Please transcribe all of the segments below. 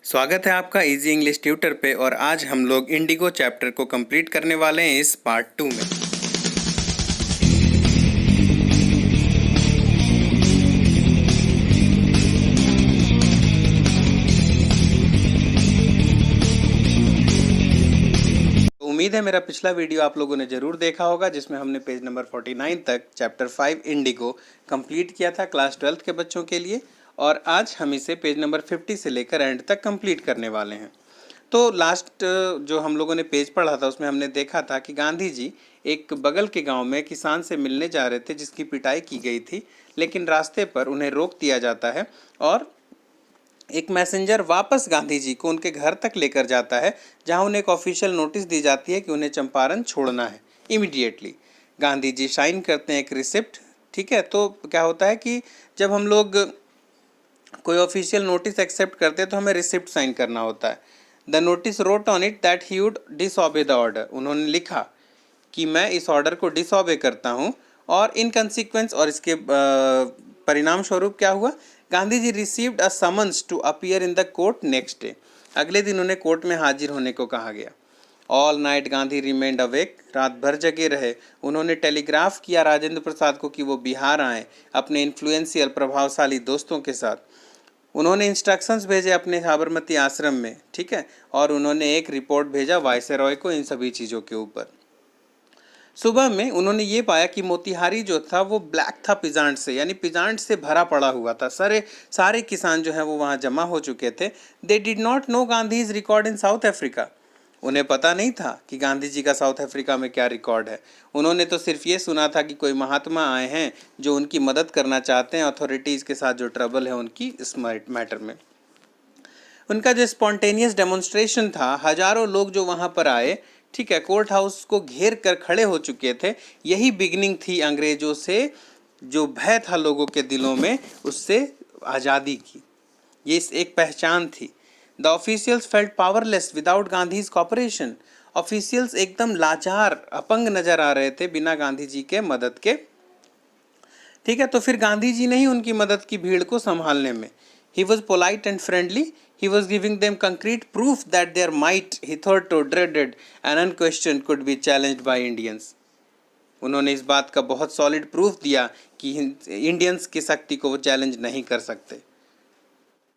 स्वागत है आपका इजी इंग्लिश ट्यूटर पे। और आज हम लोग इंडिगो चैप्टर को कंप्लीट करने वाले हैं इस पार्ट 2 में। उम्मीद है मेरा पिछला वीडियो आप लोगों ने ज़रूर देखा होगा, जिसमें हमने पेज नंबर 49 तक चैप्टर 5 इंडिगो कंप्लीट किया था क्लास 12th के बच्चों के लिए। और आज हम इसे पेज नंबर 50 से लेकर एंड तक कंप्लीट करने वाले हैं। तो लास्ट जो हम लोगों ने पेज पढ़ा था उसमें हमने देखा था कि गांधी जी एक बगल के गांव में किसान से मिलने जा रहे थे जिसकी पिटाई की गई थी, लेकिन रास्ते पर उन्हें रोक दिया जाता है और एक मैसेंजर वापस गांधी जी को उनके घर तक लेकर जाता है, जहां उन्हें एक ऑफिशियल नोटिस दी जाती है कि उन्हें चंपारण छोड़ना है इमीडिएटली। गांधी जी साइन करते हैं एक रिसिप्ट। ठीक है, तो क्या होता है कि जब हम लोग कोई ऑफिशियल नोटिस एक्सेप्ट करते हैं तो हमें रिसिप्ट साइन करना होता है। The notice wrote on it that he would disobey the order. उन्होंने लिखा कि मैं इस ऑर्डर को डिसऑबे करता हूँ, और इन कंसिक्वेंस और इसके परिणाम स्वरूप क्या हुआ, Gandhi ji received a summons to appear in the court next day. अगले दिन उन्हें कोर्ट में हाजिर होने को कहा गया। All night Gandhi remained awake. रात भर जगे रहे। उन्होंने टेलीग्राफ किया राजेंद्र प्रसाद को कि वो बिहार आए अपने इन्फ्लुएंशियल प्रभावशाली दोस्तों के साथ। उन्होंने इंस्ट्रक्शंस भेजे अपने साबरमती आश्रम में। ठीक है, और उन्होंने एक रिपोर्ट भेजा वायसरॉय को इन सभी चीज़ों के ऊपर। सुबह में उन्होंने ये पाया कि मोतिहारी जो था वो ब्लैक था पिजांट से, यानी पिजांट से भरा पड़ा हुआ था। सारे किसान जो हैं वो वहाँ जमा हो चुके थे। They did not know Gandhi is record in south Africa. उन्हें पता नहीं था कि गांधी जी का साउथ अफ्रीका में क्या रिकॉर्ड है। उन्होंने तो सिर्फ ये सुना था कि कोई महात्मा आए हैं जो उनकी मदद करना चाहते हैं अथॉरिटीज़ के साथ जो ट्रबल है उनकी इस मैटर में। उनका जो स्पॉन्टेनियस डेमोन्स्ट्रेशन था, हजारों लोग जो वहाँ पर आए, ठीक है, कोर्ट हाउस को घेर कर खड़े हो चुके थे। यही बिगनिंग थी अंग्रेजों से जो भय था लोगों के दिलों में, उससे आज़ादी की ये एक पहचान थी। The officials felt powerless without Gandhi's cooperation. Officials एकदम लाचार अपंग नजर आ रहे थे बिना गांधी जी के मदद के। ठीक है, तो फिर गांधी जी ने ही उनकी मदद की भीड़ को संभालने में। He was polite and friendly. He was giving them concrete proof that their might hitherto dreaded and unquestioned could be challenged by Indians. उन्होंने इस बात का बहुत सॉलिड प्रूफ दिया कि इंडियंस की शक्ति को वो चैलेंज नहीं कर सकते।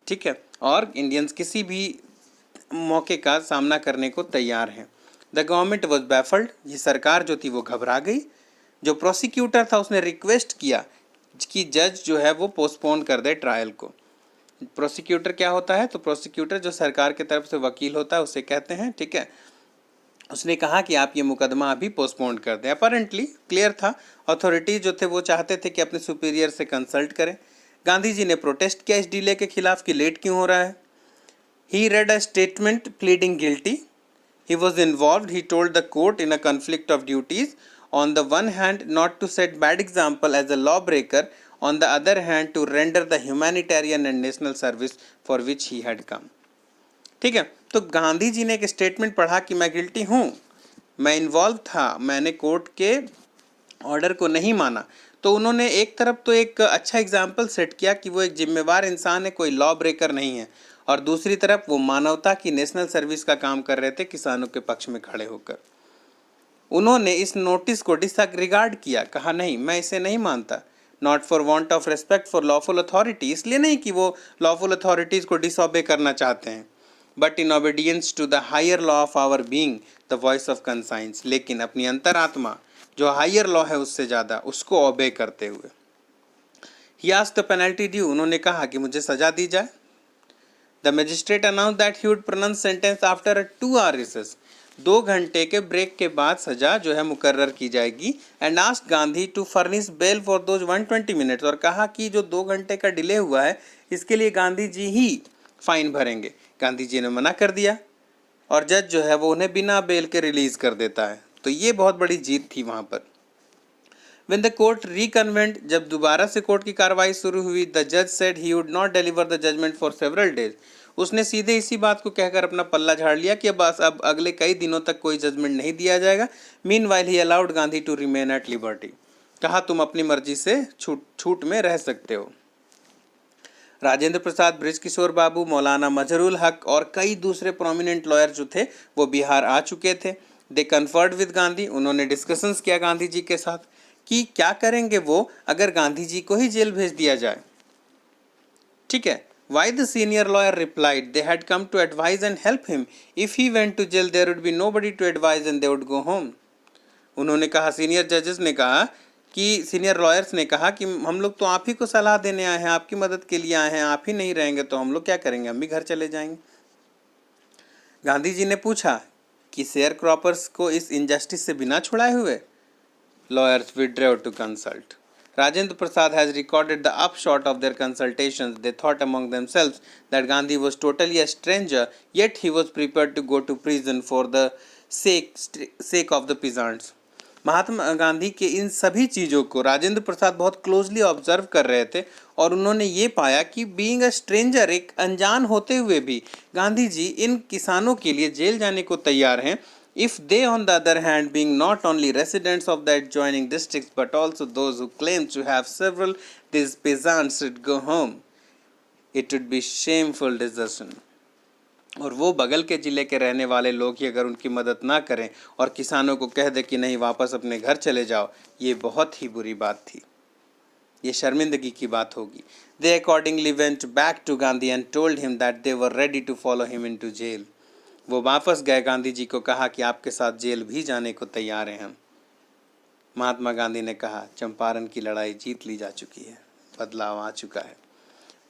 ठीक है, और इंडियंस किसी भी मौके का सामना करने को तैयार हैं। The government was baffled. ये सरकार जो थी वो घबरा गई। जो प्रोसिक्यूटर था उसने रिक्वेस्ट किया कि जज जो है वो पोस्टपोन कर दे ट्रायल को। प्रोसिक्यूटर क्या होता है, तो प्रोसिक्यूटर जो सरकार की तरफ से वकील होता है उसे कहते हैं। ठीक है, उसने कहा कि आप ये मुकदमा अभी पोस्टपोन कर दें। अपेरेंटली क्लियर था, अथॉरिटी जो थे वो चाहते थे कि अपने सुपीरियर से कंसल्ट करें। गांधी जी ने प्रोटेस्ट किया इस डिले के खिलाफ कि लेट क्यों हो रहा है। He read a statement pleading guilty. He was involved, he told the court, in a conflict of duties. On the one hand, not to set bad example as a lawbreaker. On the other hand, to render the humanitarian and national service for which he had come. ठीक है, तो गांधी जी ने एक statement पढ़ा कि मैं guilty हूँ, मैं इन्वॉल्व था, मैंने कोर्ट के ऑर्डर को नहीं माना। तो उन्होंने एक तरफ तो एक अच्छा एग्जाम्पल सेट किया कि वो एक जिम्मेवार इंसान है, कोई लॉ ब्रेकर नहीं है, और दूसरी तरफ वो मानवता की नेशनल सर्विस का काम कर रहे थे किसानों के पक्ष में खड़े होकर। उन्होंने इस नोटिस को डिसरिगार्ड किया, कहा नहीं मैं इसे नहीं मानता। Not for want of respect for lawful authority, इसलिए नहीं कि वो लॉफुल अथॉरिटीज़ को डिसऑबे करना चाहते हैं, but in obedience to the higher law of our being the voice of conscience, लेकिन अपनी अंतरात्मा जो हायर लॉ है उससे ज़्यादा उसको ओबे करते हुए। He asked the penalty due, उन्होंने कहा कि मुझे सज़ा दी जाए। The magistrate announce that he would pronounce sentence after a 2 hour recess. 2 घंटे के ब्रेक के बाद सजा जो है मुकर्रर की जाएगी। And asked Gandhi to furnish bail for those 120 minutes, और कहा कि जो 2 घंटे का डिले हुआ है इसके लिए गांधी जी ही फाइन भरेंगे। गांधी जी ने मना कर दिया और जज जो है वो उन्हें बिना बेल के रिलीज कर देता है। तो ये बहुत बड़ी जीत थी वहाँ पर। When the court reconvened, जब दोबारा से कोर्ट की कार्रवाई शुरू हुई, the judge said he would not deliver the judgment for several days. उसने सीधे इसी बात को कहकर अपना पल्ला झाड़ लिया कि बस अब अगले कई दिनों तक कोई जजमेंट नहीं दिया जाएगा। Meanwhile, he allowed Gandhi to remain at liberty. कहा तुम अपनी मर्जी से छूट में रह सकते हो। राजेंद्र प्रसाद, बृजकिशोर बाबू, मौलाना मजहरुल हक और कई दूसरे प्रोमिनेंट लॉयर जो थे वो बिहार आ चुके थे। दे कन्फर्ड विद गांधी, उन्होंने डिस्कशंस किया गांधी जी के साथ कि क्या करेंगे वो अगर गांधी जी को ही जेल भेज दिया जाए। ठीक है। Why the senior lawyer replied they had come to advise and help him. If he went to jail there would be nobody to advise and they would go home. उन्होंने कहा, सीनियर जजेस ने कहा कि सीनियर लॉयर्स ने कहा कि हम लोग तो आप ही को सलाह देने आए हैं, आपकी मदद के लिए आए हैं, आप ही नहीं रहेंगे तो हम लोग क्या करेंगे, हम भी घर चले जाएंगे। गांधी जी ने पूछा कि शेयर क्रॉपर्स को इस इनजस्टिस से बिना छुड़ाए हुए। Lawyers withdrew to consult. Rajendra Prasad has recorded the upshot of their consultations. They thought among themselves that Gandhi was totally a stranger, yet he was prepared to go to prison for the sake of the peasants. Mahatma Gandhi के इन सभी चीज़ों को राजेंद्र प्रसाद बहुत closely observe कर रहे थे और उन्होंने ये पाया कि बीइंग अ स्ट्रेंजर, एक अनजान होते हुए भी गांधी जी इन किसानों के लिए जेल जाने को तैयार हैं। If they, on the other hand, being not only residents of the adjoining districts but also those who claim to have several these peasants should go home, it would be shameful desertion. और वो बगल के ज़िले के रहने वाले लोग ही अगर उनकी मदद ना करें और किसानों को कह दे कि नहीं वापस अपने घर चले जाओ, ये बहुत ही बुरी बात थी, ये शर्मिंदगी की बात होगी। They accordingly went back to Gandhi and told him that they were ready to follow him into jail. वो वापस गए, गांधी जी को कहा कि आपके साथ जेल भी जाने को तैयार हैं हम। महात्मा गांधी ने कहा, चंपारण की लड़ाई जीत ली जा चुकी है, बदलाव आ चुका है।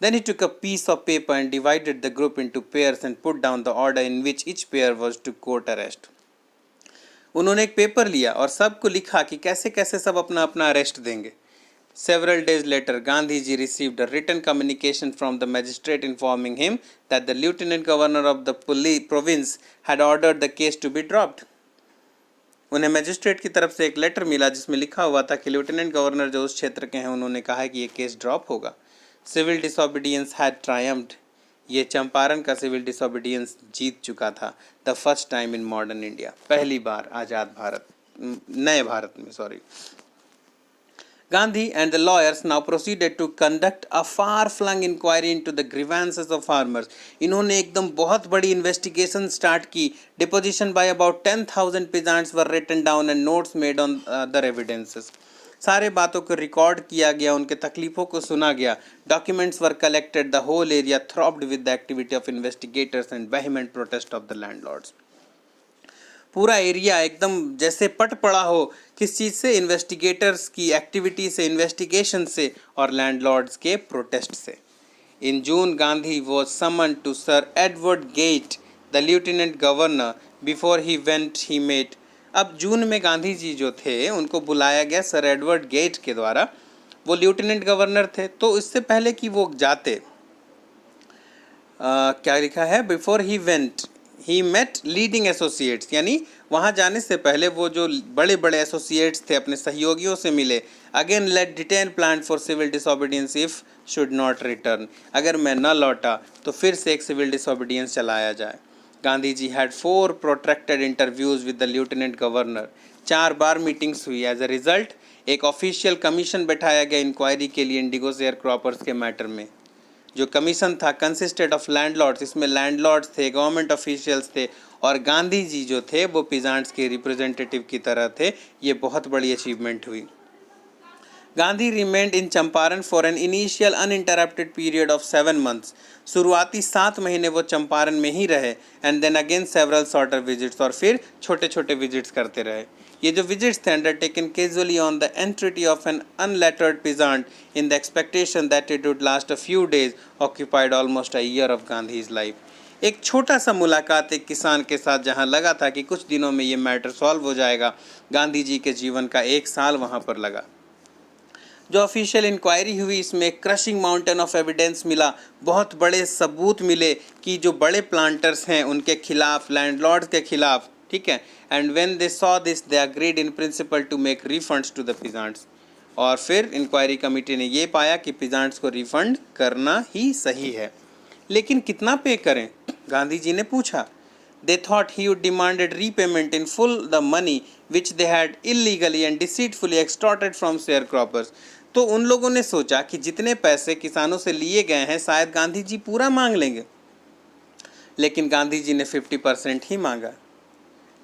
Then he took a piece of paper and divided the group into pairs and put down the order in which each pair was to court arrest. उन्होंने एक पेपर लिया और सबको लिखा कि कैसे कैसे सब अपना अपना अरेस्ट देंगे। Several days later, Gandhiji received a written communication from the magistrate informing him that the lieutenant governor of the province had ordered the case to be dropped. उन्हें मैजिस्ट्रेट की तरफ से एक लेटर मिला जिसमें लिखा हुआ था कि लेफ्टिनेंट गवर्नर जो उस क्षेत्र के हैं उन्होंने कहा है कि ये केस ड्रॉप होगा। सिविल डिसोबीडियंस हैड ट्रायम्फ्ड, ये चंपारण का सिविल डिसोबीडियंस जीत चुका था। The first time in modern India, पहली बार आज़ाद भारत, नए भारत में, sorry. Gandhi and the lawyers now proceeded to conduct a far-flung inquiry into the grievances of farmers. इन्होंने एकदम बहुत बड़ी investigation start की। Deposition by about 10,000 peasants were written down and notes made on other evidences. सारे बातों को record किया गया, उनके तकलीफ़ों को सुना गया। Documents were collected. The whole area throbbed with the activity of investigators and vehement protest of the landlords. पूरा एरिया एकदम जैसे पट पड़ा हो, किस चीज़ से, इन्वेस्टिगेटर्स की एक्टिविटी से, इन्वेस्टिगेशन से और लैंडलॉर्ड्स के प्रोटेस्ट से। In June Gandhi was summon to sir Edward Gait the lieutenant governor before he went he met. अब जून में गांधी जी जो थे उनको बुलाया गया सर एडवर्ड गेट के द्वारा, वो लेफ्टिनेंट गवर्नर थे। तो इससे पहले कि वो जाते, क्या लिखा है, before he went he met leading associates, यानी वहाँ जाने से पहले वो जो बड़े बड़े एसोसिएट्स थे अपने सहयोगियों से मिले। Again let detain plan for civil disobedience if should not return, अगर मैं न लौटा तो फिर से एक सिविल डिसोबीडियंस चलाया जाए। Gandhi ji had 4 protracted interviews with the lieutenant governor, 4 बार मीटिंग्स हुई। एज अ रिजल्ट एक ऑफिशियल कमीशन बैठाया गया इंक्वायरी के लिए इंडिगो शेयर क्रॉपर्स के मैटर में। जो कमीशन था कंसिस्टेड ऑफ लैंडलॉर्ड्स, इसमें लैंडलॉर्ड्स थे, गवर्नमेंट ऑफिशियल्स थे और गांधी जी जो थे वो पीजेंट्स के रिप्रेजेंटेटिव की तरह थे। ये बहुत बड़ी अचीवमेंट हुई। Gandhi remained in Champaran for an initial uninterrupted period of 7 months। शुरुआती 7 महीने वो चंपारण में ही रहे and then again several shorter visits, और फिर छोटे छोटे विजिट्स करते रहे। ये जो विजिट्स थे undertaken casually on the entreaty of an unlettered peasant in the expectation that it would last a few days occupied almost a year of Gandhi's life. एक छोटा सा मुलाकात एक किसान के साथ जहाँ लगा था कि कुछ दिनों में ये मैटर सॉल्व हो जाएगा, गांधी जी के जीवन का 1 साल वहाँ पर लगा। जो ऑफिशियल इंक्वायरी हुई इसमें क्रशिंग माउंटेन ऑफ एविडेंस मिला, बहुत बड़े सबूत मिले कि जो बड़े प्लांटर्स हैं उनके खिलाफ, लैंडलॉर्ड्स के खिलाफ, ठीक है। And when they saw this they agreed in principle to make refunds to the peasants. और फिर इंक्वायरी कमेटी ने ये पाया कि पीजेंट्स को रिफंड करना ही सही है, लेकिन कितना पे करें, गांधी जी ने पूछा। They thought he would demanded repayment in full the money which they had illegally and deceitfully extorted from sharecroppers। तो उन लोगों ने सोचा कि जितने पैसे किसानों से लिए गए हैं शायद गांधी जी पूरा मांग लेंगे, लेकिन गांधी जी ने 50% ही मांगा।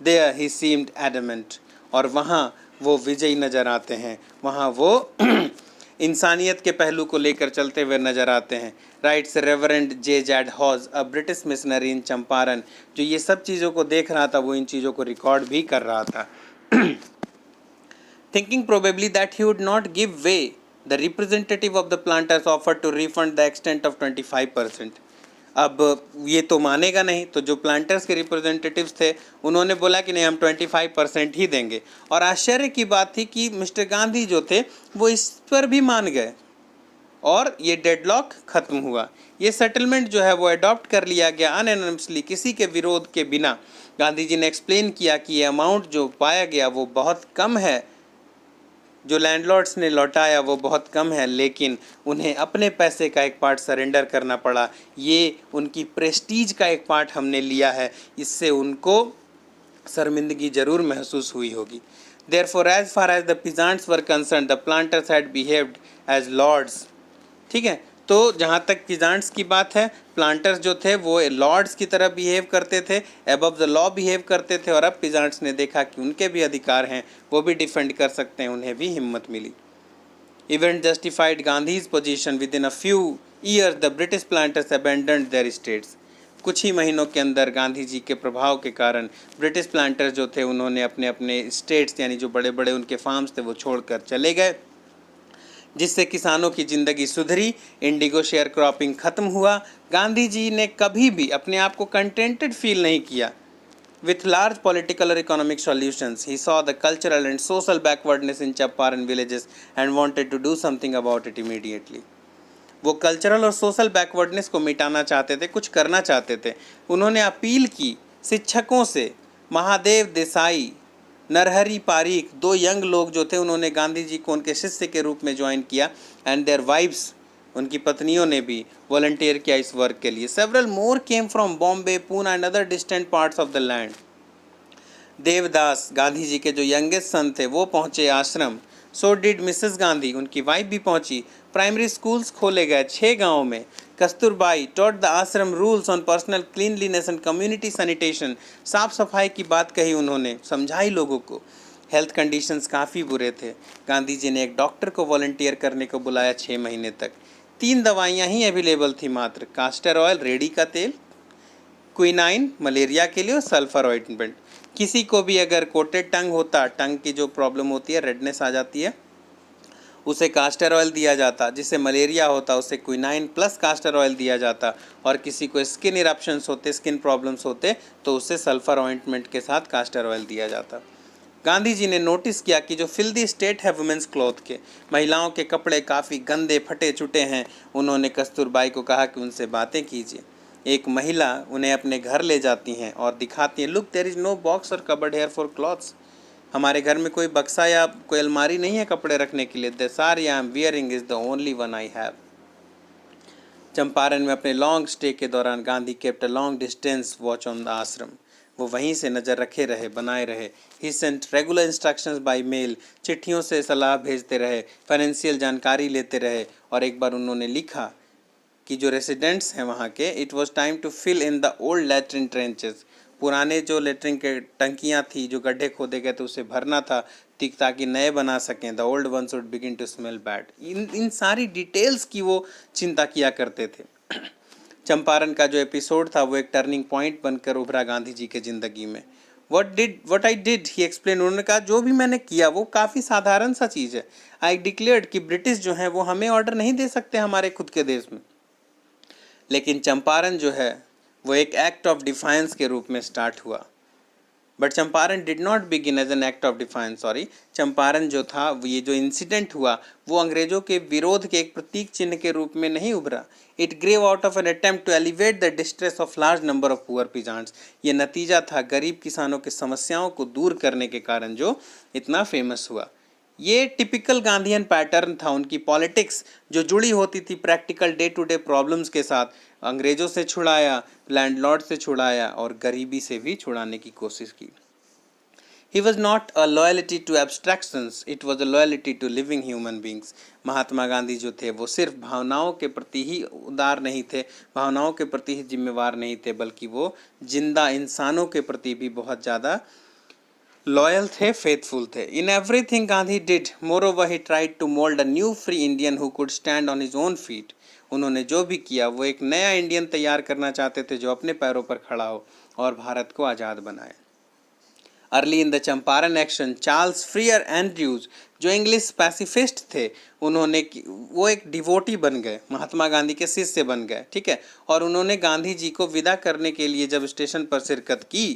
There he seemed adamant। और वहाँ वो विजयी नज़र आते हैं, वहाँ वो इंसानियत के पहलू को लेकर चलते हुए नज़र आते हैं। Writes Reverend J Z Hodge, a British missionary in Champaran. जो ये सब चीज़ों को देख रहा था वो इन चीज़ों को रिकॉर्ड भी कर रहा था। Thinking probably that he would not give way, the representative of the planters offered to refund the extent of 25%। अब ये तो मानेगा नहीं, तो जो प्लांटर्स के रिप्रेजेंटेटिव्स थे उन्होंने बोला कि नहीं, हम 25% ही देंगे। और आश्चर्य की बात थी कि मिस्टर गांधी जो थे वो इस पर भी मान गए और ये डेडलॉक खत्म हुआ। ये सेटलमेंट जो है वो अडॉप्ट कर लिया गया अनएनमसली, किसी के विरोध के बिना। गांधी जी ने एक्सप्लेन किया कि ये अमाउंट जो पाया गया वो बहुत कम है, जो लैंडलॉर्ड्स ने लौटाया वो बहुत कम है, लेकिन उन्हें अपने पैसे का एक पार्ट सरेंडर करना पड़ा। ये उनकी प्रेस्टीज का एक पार्ट हमने लिया है, इससे उनको शर्मिंदगी जरूर महसूस हुई होगी। Therefore, as far as the peasants were concerned, the planters had behaved as lords। ठीक है, तो जहाँ तक पिजांट्स की बात है, प्लांटर्स जो थे वो लॉर्ड्स की तरह बिहेव करते थे, एबव द लॉ बिहेव करते थे। और अब पिजांट्स ने देखा कि उनके भी अधिकार हैं, वो भी डिफेंड कर सकते हैं, उन्हें भी हिम्मत मिली। Event justified Gandhi's position. Within a few years the British planters abandoned their estates. कुछ ही महीनों के अंदर गांधी जी के प्रभाव के कारण ब्रिटिश प्लांटर्स जो थे उन्होंने अपने अपने स्टेट्स, यानी जो बड़े बड़े उनके फार्म्स थे, वो छोड़कर चले गए, जिससे किसानों की ज़िंदगी सुधरी। इंडिगो शेयर क्रॉपिंग ख़त्म हुआ। गांधी जी ने कभी भी अपने आप को कंटेंटेड फील नहीं किया। विथ लार्ज पॉलिटिकल और economic solutions he saw the cultural and social backwardness in Champaran villages and wanted to do something about it immediately. वो कल्चरल और सोशल बैकवर्डनेस को मिटाना चाहते थे, कुछ करना चाहते थे। उन्होंने अपील की शिक्षकों से। महादेव देसाई, नरहरी पारीख, दो यंग लोग जो थे, उन्होंने गांधी जी को उनके शिष्य के रूप में ज्वाइन किया। एंड देयर वाइफ्स, उनकी पत्नियों ने भी वॉलंटियर किया इस वर्क के लिए। Several more came from Bombay, Poona and other distant parts of the land. Devdas, Gandhi ji के जो यंगेस्ट सन थे, वो पहुँचे आश्रम। सो डिड मिसेस गांधी, उनकी वाइफ भी पहुंची। प्राइमरी स्कूल्स खोले गए 6 गाँव में। कस्तूरबाई टॉट द आश्रम rules on personal cleanliness and community sanitation. साफ सफाई की बात कही उन्होंने, समझाई लोगों को। हेल्थ कंडीशंस काफ़ी बुरे थे। गांधी जी ने एक डॉक्टर को वॉलंटियर करने को बुलाया 6 महीने तक। 3 दवाइयाँ ही अवेलेबल थी मात्र, कास्टर ऑयल रेडी का तेल, क्विनाइन मलेरिया के लिए, और सल्फर ऑइंटमेंट। किसी को भी अगर कोटेड टंग होता, टंग की जो प्रॉब्लम होती है, रेडनेस आ जाती है, उसे कास्टर ऑयल दिया जाता। जिससे मलेरिया होता उसे क्विनाइन प्लस कास्टर ऑयल दिया जाता। और किसी को स्किन इरप्शंस होते, स्किन प्रॉब्लम्स होते, तो उसे सल्फर ऑइंटमेंट के साथ कास्टर ऑयल दिया जाता। गांधी जी ने नोटिस किया कि जो फिल्दी स्टेट है वुमेंस क्लॉथ के, महिलाओं के कपड़े काफ़ी गंदे फटे चुटे हैं। उन्होंने कस्तूरबाई को कहा कि उनसे बातें कीजिए। एक महिला उन्हें अपने घर ले जाती हैं और दिखाती हैं, look there is no box और कबर्ड हेयर फॉर क्लॉथ्स। हमारे घर में कोई बक्सा या कोई अलमारी नहीं है कपड़े रखने के लिए। The sari I am wearing is the only one I have. Champaran में अपने लॉन्ग स्टे के दौरान Gandhi kept a long distance watch on the ashram. वो वहीं से नज़र रखे रहे, बनाए रहे। He sent regular instructions by mail, चिट्ठियों से सलाह भेजते रहे, फाइनेंशियल जानकारी लेते रहे। और एक बार उन्होंने लिखा कि जो रेसिडेंट्स हैं वहाँ के, it was time to fill in the old latrine trenches. पुराने जो लेटरिन के टंकियाँ थी, जो गड्ढे खोदे गए थे, उसे भरना था ताकि नए बना सकें। The old ones would begin to smell bad. इन सारी डिटेल्स की वो चिंता किया करते थे। चंपारण का जो एपिसोड था वो एक टर्निंग पॉइंट बनकर उभरा गांधी जी के ज़िंदगी में। What I did he explain. उन्होंने कहा जो भी मैंने किया वो काफ़ी साधारण सा चीज़ है। आई डिक्लेयर्ड कि ब्रिटिश जो हैं वो हमें ऑर्डर नहीं दे सकते हमारे खुद के देश में। लेकिन चंपारण जो है वो एक एक्ट ऑफ डिफाइंस के रूप में स्टार्ट हुआ। But Champaran did not begin as an act of defiance. Champaran जो था, ये जो इंसिडेंट हुआ, वो अंग्रेजों के विरोध के एक प्रतीक चिन्ह के रूप में नहीं उभरा। It grew out of an attempt to alleviate the distress of large number of poor peasants. ये नतीजा था गरीब किसानों की समस्याओं को दूर करने के कारण जो इतना फेमस हुआ। ये टिपिकल गांधीयन पैटर्न था उनकी पॉलिटिक्स, जो जुड़ी होती थी practical day to day problems के साथ। अंग्रेज़ों से छुड़ाया, लैंडलॉर्ड से छुड़ाया और गरीबी से भी छुड़ाने की कोशिश की। He was not a loyalty to abstractions, it was a loyalty to living human beings. Mahatma Gandhi जो थे वो सिर्फ भावनाओं के प्रति ही उदार नहीं थे, भावनाओं के प्रति ही जिम्मेवार नहीं थे, बल्कि वो जिंदा इंसानों के प्रति भी बहुत ज़्यादा लॉयल थे, फेथफुल थे. In everything Gandhi did, moreover he tried to mould a new free Indian who could stand on his own feet. उन्होंने जो भी किया वो एक नया इंडियन तैयार करना चाहते थे जो अपने पैरों पर खड़ा हो और भारत को आज़ाद बनाए. Early in the Champaran action, Charles Freer Andrews जो इंग्लिश पैसिफिस्ट थे, उन्होंने वो एक डिवोटी बन गए, महात्मा गांधी के शिष्य बन गए, ठीक है. और उन्होंने गांधी जी को विदा करने के लिए जब स्टेशन पर शिरकत की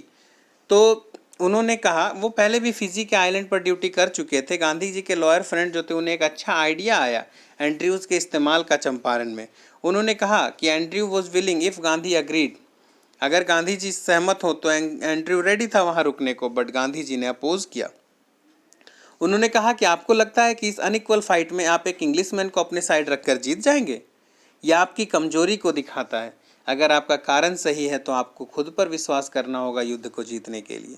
तो उन्होंने कहा, वो पहले भी फिजी के आइलैंड पर ड्यूटी कर चुके थे. गांधी जी के लॉयर फ्रेंड जो थे उन्हें एक अच्छा आइडिया आया एंड्रयूज के इस्तेमाल का चंपारण में. उन्होंने कहा कि Andrew was willing if Gandhi agreed, अगर गांधी जी सहमत हो तो एंड्रयू रेडी था वहाँ रुकने को, बट गांधी जी ने अपोज किया. उन्होंने कहा कि आपको लगता है कि इस अनइक्वल फाइट में आप एक इंग्लिशमैन को अपने साइड रखकर जीत जाएंगे? यह आपकी कमजोरी को दिखाता है. अगर आपका कारण सही है तो आपको खुद पर विश्वास करना होगा युद्ध को जीतने के लिए.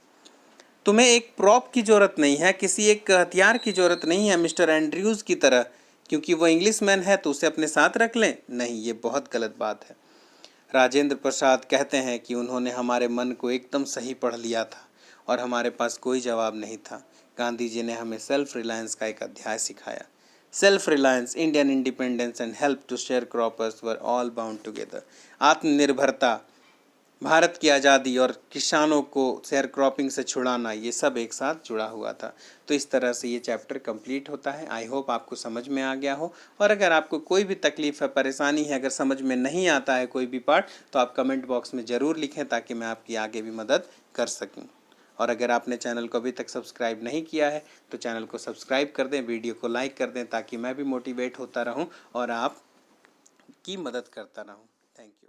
तुम्हें एक प्रॉप की ज़रूरत नहीं है, किसी एक हथियार की ज़रूरत नहीं है मिस्टर एंड्रयूज़ की तरह, क्योंकि वो इंग्लिशमैन है तो उसे अपने साथ रख लें. नहीं, ये बहुत गलत बात है. राजेंद्र प्रसाद कहते हैं कि उन्होंने हमारे मन को एकदम सही पढ़ लिया था और हमारे पास कोई जवाब नहीं था. गांधी जी ने हमें सेल्फ रिलायंस का एक अध्याय सिखाया. Self reliance, Indian independence and help to sharecroppers were all bound together. आत्मनिर्भरता, भारत की आज़ादी और किसानों को शेयर क्रॉपिंग से छुड़ाना, ये सब एक साथ जुड़ा हुआ था. तो इस तरह से ये चैप्टर कंप्लीट होता है. आई होप आपको समझ में आ गया हो. और अगर आपको कोई भी तकलीफ़ है, परेशानी है, अगर समझ में नहीं आता है कोई भी पार्ट, तो आप कमेंट बॉक्स में ज़रूर लिखें ताकि मैं आपकी आगे भी मदद कर सकूँ. और अगर आपने चैनल को अभी तक सब्सक्राइब नहीं किया है तो चैनल को सब्सक्राइब कर दें, वीडियो को लाइक कर दें ताकि मैं भी मोटिवेट होता रहूँ और आप की मदद करता रहूँ. Thank you.